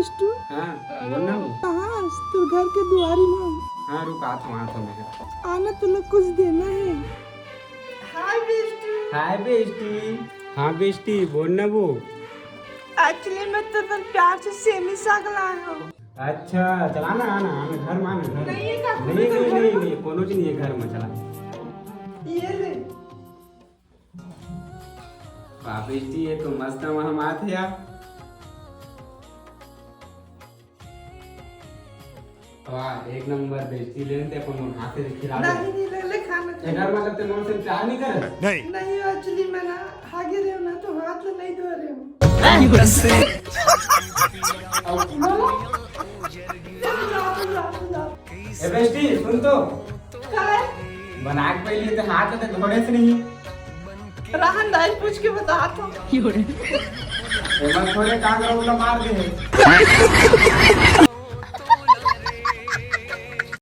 बिष्टू हाँ बोलना वो। कहाँ तू घर के दुआरी में हाँ रुक आता हूँ मैं। आना तो लोग कुछ देना है। हाय बिष्टू। हाय बेस्टी। हाँ बेस्टी बोलना वो। एक्चुअली मैं तो प्यार से सेमी साग लाया हूँ। अच्छा चला ना आना हमें घर में आना घर नहीं, का- नहीं नहीं नहीं नहीं नहीं कोनो चीज नहीं है घर में चला। ये ले वाह बेस्टी ये तो मस्त हम आते यार। वाह एक नंबर बेस्टी लेते अपन हाथे से खिला दे। नहीं ले ले खाना ये घर मतलब ते मोर से प्यार नहीं करे। नहीं एक्चुअली मैं ना हागे रहे हो ना तो हाथ में नहीं धो रहे हूँ। ए बेस्टी सुन तो क्या है? बना के पहले तो हाथ से धोने से नहीं। राहन दाई पूछ के बताता हूँ। एमन थोड़े कांगड़ा उला मार दे।